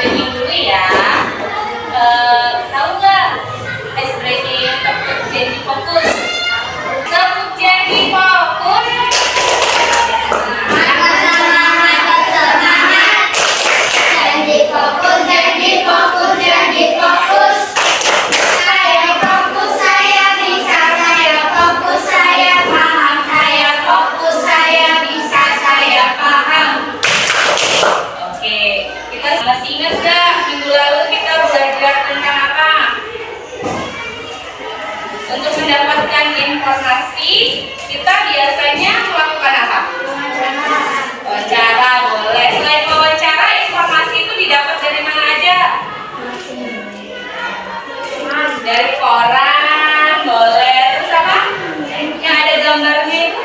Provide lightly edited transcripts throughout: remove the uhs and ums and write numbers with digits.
breaking dulu ya. Tahu nggak ice breaking untuk jadi fokus? Untuk jadi fokus. Masih ingat gak minggu lalu kita belajar tentang apa? Untuk mendapatkan informasi, kita biasanya melakukan apa? Wawancara, boleh. Selain wawancara, informasi itu didapat dari mana aja? Dari koran, boleh. Terus apa? Yang ada gambarnya itu?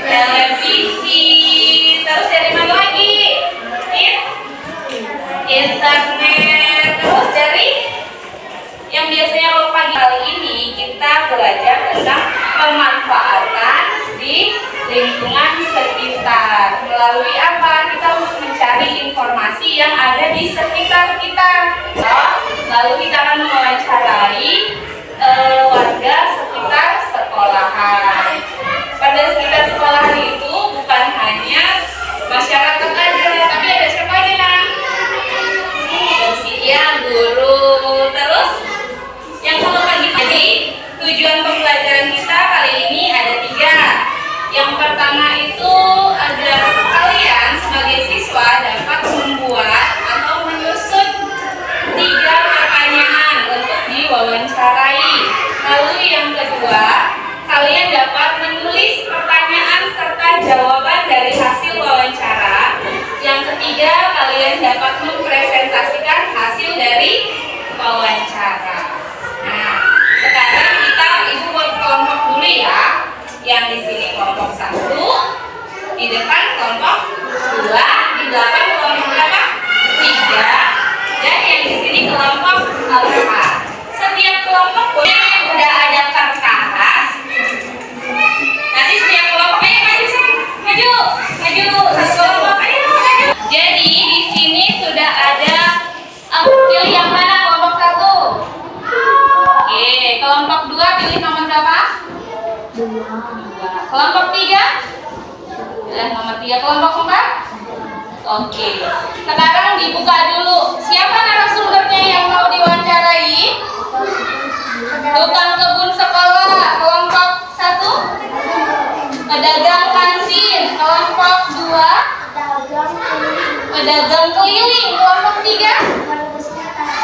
Televisi. Terus dari mana lagi? Internet. Terus dari yang biasanya kalau pagi kali ini kita belajar tentang pemanfaatan di lingkungan sekitar. Melalui apa? Kita untuk mencari informasi yang ada di sekitar kita. Lalu kita akan mewawancarai warga sekitar sekolahan. Pada sekitar sekolahan itu bukan hanya masyarakat aja, tapi ada siapa aja nak? Ya, guru. Terus yang kalau pagi tadi tujuan pembelajaran kita kali ini ada 3. Yang pertama itu agar kalian sebagai siswa dapat membuat atau menyusun 3 pertanyaan untuk diwawancarai. Lalu yang kedua, kalian dapat menulis pertanyaan serta jawaban dari hasil wawancara. Yang ketiga, kalian dapat mempresentasikan hasil dari wawancara. Nah, sekarang ibu buat kelompok dulu ya. Yang di sini kelompok 1, di depan kelompok 2, di belakang kelompok berapa? 3, dan yang di sini kelompok 4. Setiap kelompok udah ada kertas. Nanti setiap kelompok maju. Kelompok ayo. Jadi di sini sudah ada pilih yang mana kelompok 1? Oke, kelompok 2 pilih nomor berapa? 2. Kelompok 3? Nomor 3. Kelompok 4? Oke. Sekarang dibuka dulu. Siapa narasumbernya yang mau diwawancarai? Tukang kebun sekolah, kelompok 1. Pedagang kantin, kelompok 2. Pedagang keliling, kelompok 3.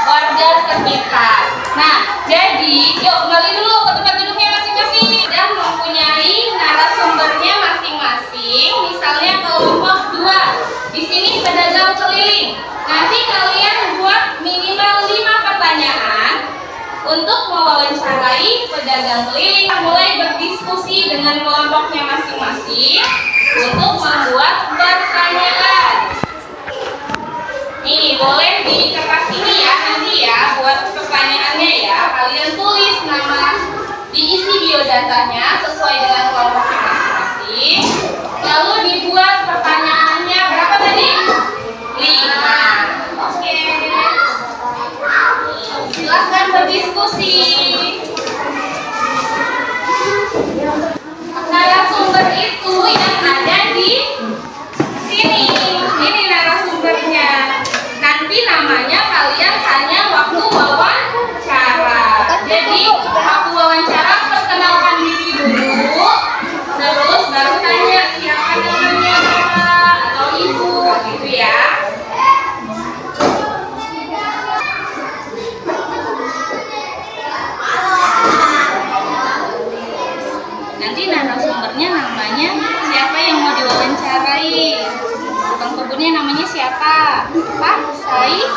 Warga sekitar. Nah, jadi yuk kembali dulu ke tempat duduknya masing-masing. Dan mempunyai narasumbernya masing-masing. Misalnya kelompok 2. Di sini pedagang keliling. Nanti kalian buat minimal 5 pertanyaan untuk mewawancarai pedagang keliling. Mulai berdiskusi dengan kelompoknya masing-masing untuk membuat pertanyaan. Nih, boleh di kertas ini ya nanti ya buat pertanyaannya ya. Kalian tulis nama, diisi biodatanya sesuai dengan kelompoknya masing-masing. Lalu dibuat pertanyaannya berapa tadi? 5. Oke. Silahkan berdiskusi. Narasumber itu yang ada di sini. Ini narasumbernya. Nanti namanya kalian hanya waktu wawancara. Jadi waktu wawancara perkenalkan diri dulu. Terus baru tanya siapa namanya Bapak atau Ibu gitu ya. Nanti narasumbernya namanya siapa yang mau diwawancarai. Tukang kebunnya namanya siapa? Pak Said.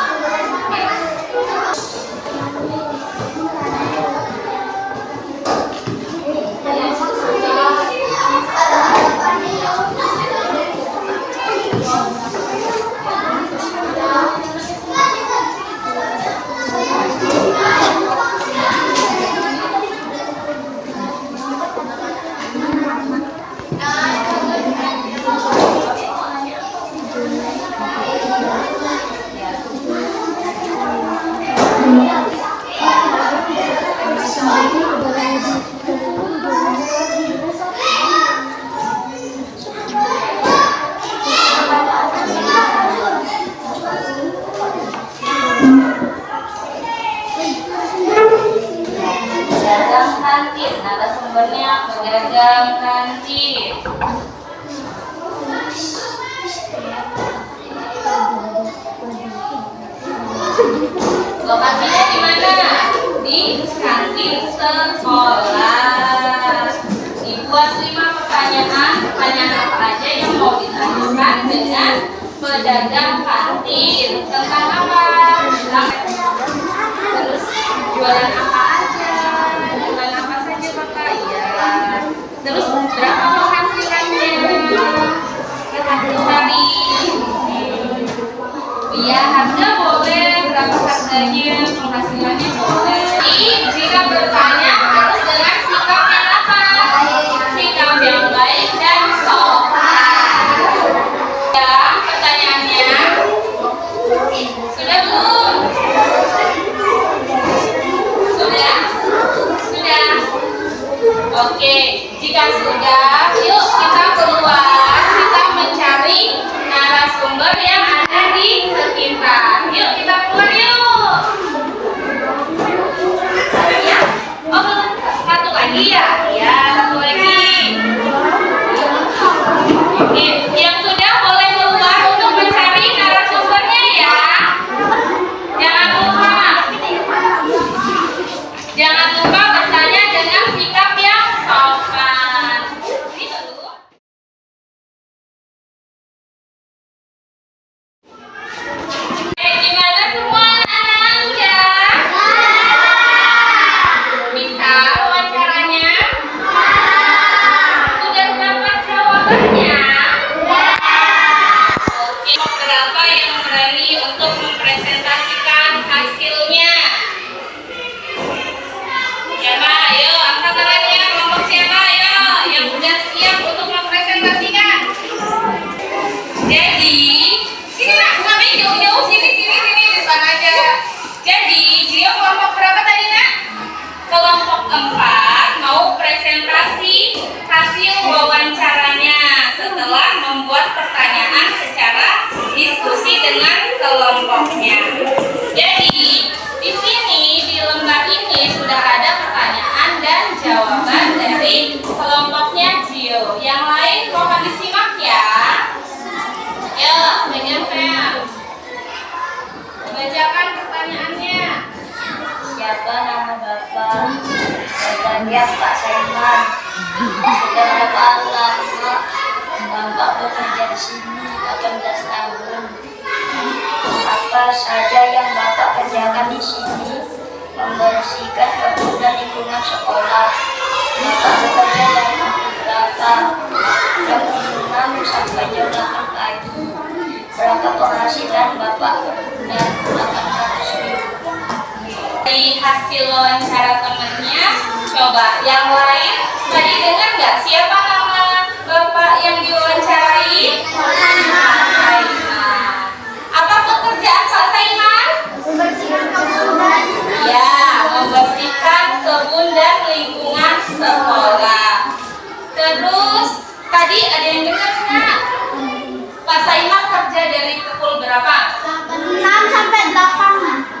Pedagang kantin, narasumbernya pedagang kantin. Lokasinya di mana? Di kantin sekolah. Dibuat 5 pertanyaan. Pertanyaan apa aja yang mau ditanyakan dengan pedagang kantin? Tentang apa? Terus jualan apa aja? Jualan apa saja Bapak? Iya. Terus berapa penghasilannya? Satu hari. Iya, harga boleh. Berapa harganya? Penghasilannya boleh. Jika bertanya harus dengan sikap yang apa? Sikap yang baik dan sopan. Ya, pertanyaannya sudah belum? Sudah? Sudah? Oke, jika sudah, yuk kita keluar, kita mencari narasumber yang ada di sekitar. Yuk kita keluar yuk. Ya? Oh, belum. Satu lagi ya? Ya, satu lagi. Oke, yang sudah boleh keluar untuk mencari narasumbernya ya. Jangan lupa. Jangan lupa bertanya dengan sikap yang sopan. Itu dulu. Gimana semua anak-anak sudah? Bisa wawancaranya? Sudah dapat jawabannya? Oke, berapa yang berani untuk mempresentasikan hasilnya? Siapa? Ayo, angkat tangannya. Kelompok siapa? Ayo, yang sudah siap untuk mempresentasikan. Jadi, sini nak, ngapain jauh-jauh? Sini, di depan aja. Jadi, dia kelompok berapa tadi nak? Kelompok 4 mau presentasi hasil wawancaranya setelah membuat pertanyaan secara diskusi dengan kelompoknya. Jadi, di sini di lembar ini sudah ada pertanyaan dan jawaban dari kelompoknya Gio. Yang lain mohon disimak ya. Ya, pegang saya. Bacakan pertanyaannya. Siapa nama Bapak? Saya Pak Saiman. Sudah berapa lama Bapak bekerja di sini? 18 tahun. Apa saja yang Bapak kerjakan di sini? Membersihkan kebun dan lingkungan sekolah. Bapak bekerja dari pukul berapa? Jam 6 sampai jam 8 pagi. Berapa penghasilan Bapak per bulan? 800.000. Dari hasil wawancara temannya, coba yang lain tadi dengar nggak siapa nama bapak yang diwawancarai? Saiman. Apa pekerjaan Pak Saiman? Membersihkan kebun. Ya, membersihkan kebun dan lingkungan sekolah. Terus tadi ada yang dengar nggak? Pak Saiman kerja dari pukul berapa? 6 sampai 8.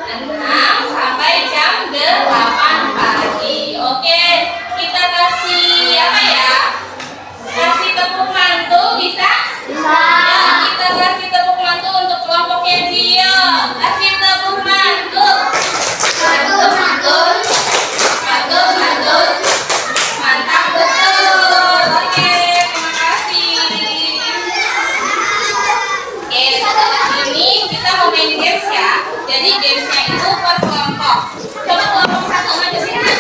6 sampai jam 8 pagi. Oke, kita kasih apa ya? Kasih tepuk mantul bisa? Bisa. Ya, kita kasih tepuk mantul untuk kelompoknya dia. Kasih tepuk mantul. Mantul, mantul. Mantul, mantul. Mantap betul. Oke, terima kasih. Oke, setelah ini kita mau main games ya. Jadi gamesnya itu per kelompok. Coba kelompok 1 maju sini.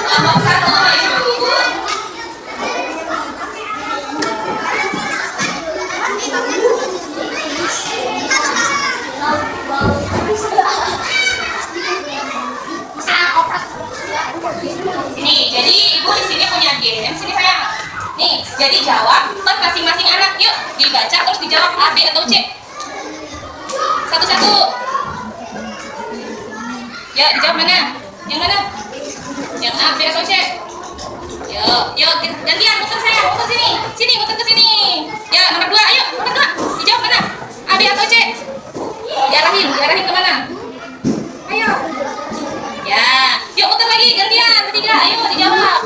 Kelompok 1 maju. Ini jadi ibu di sini punya game. Sini sayang. Ini Nih, jadi jawab per masing-masing anak. Yuk, dibaca terus dijawab A, B atau C. Satu-satu. Ya, dijawab mana? Yang mana? Yang A, B atau C? Yuk, gantian, muter saya, muter sini. Sini, muter ke sini. Ya, nomor 2, ayo, nomor 2. Dijawab mana? A, B atau C? Diarahin kemana? Ayo. Ya, yuk muter lagi, gantian, ketiga, ayo dijawab.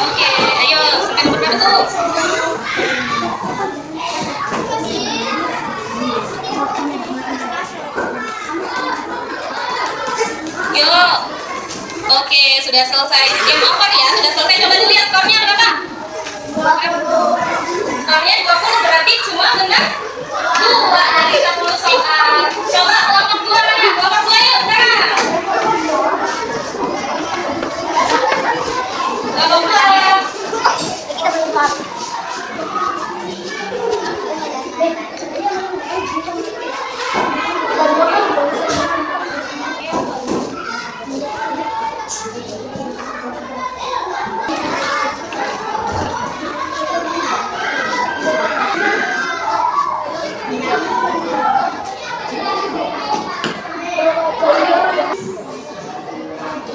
Oke, ayo, sampai nomor berapa tuh? Yuk. Oke, sudah selesai. Game over ya, sudah selesai. Coba dilihat skornya berapa? Skornya 20, berarti cuma benar 2 dari 10 soal. Coba kelompok 2 mana? Kelompok 2 yuk sekarang. Kelompok 2.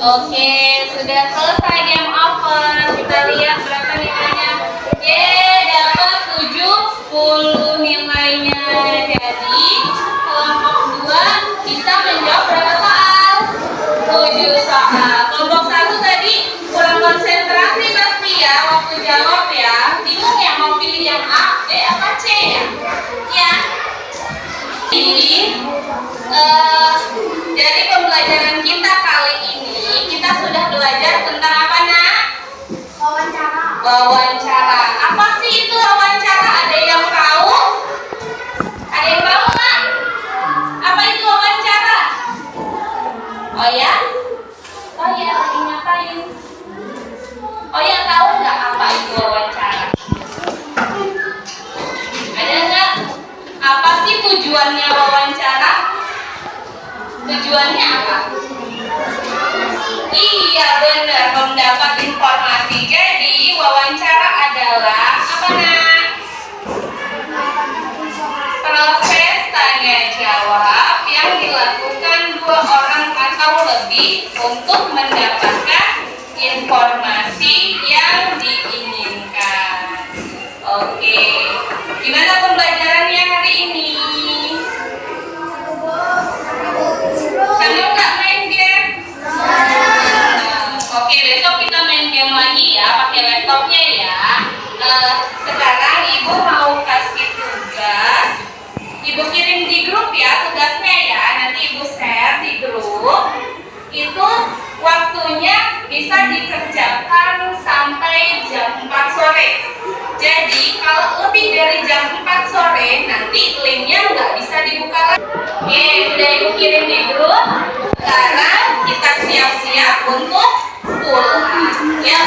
Oke, sudah selesai game over. Kita lihat berapa nilainya. Dapat 70 nilainya. Jadi, kelompok 2 bisa menjawab berapa soal? 7 soal. Kelompok 1 tadi kurang konsentrasi pasti ya waktu jawab ya. Bingung ya mau pilih yang A, B, apa C ya? Ya. Jadi pembelajaran kita kali ini kita sudah belajar tentang apa nak? Wawancara. Apa sih itu wawancara? Ada yang tahu? Ada yang tahu nggak? Apa itu wawancara? Oh ya? Oh ya, lagi ngapain? Oh ya, tahu nggak apa itu wawancara? Ada nggak? Apa sih tujuannya wawancara? Tujuannya apa? Iya benar, mendapat informasi. Jadi wawancara adalah apa nak? Proses tanya jawab yang dilakukan 2 orang atau lebih untuk mendapatkan informasi yang diinginkan. Oke, gimana pembelajarannya hari ini? Senang nggak main game? Oke, besok kita main game lagi ya, pakai laptopnya ya. Sekarang ibu mau kasih tugas. Ibu kirim di grup ya tugasnya ya. Nanti ibu share di grup. Itu waktunya bisa dikerjakan sampai jam 4 sore. Jadi kalau lebih dari jam 4 sore nanti linknya nggak bisa dibuka lagi. Oke, sudah ibu kirim di grup. Sekarang kita siap-siap untuk pulang. Ya.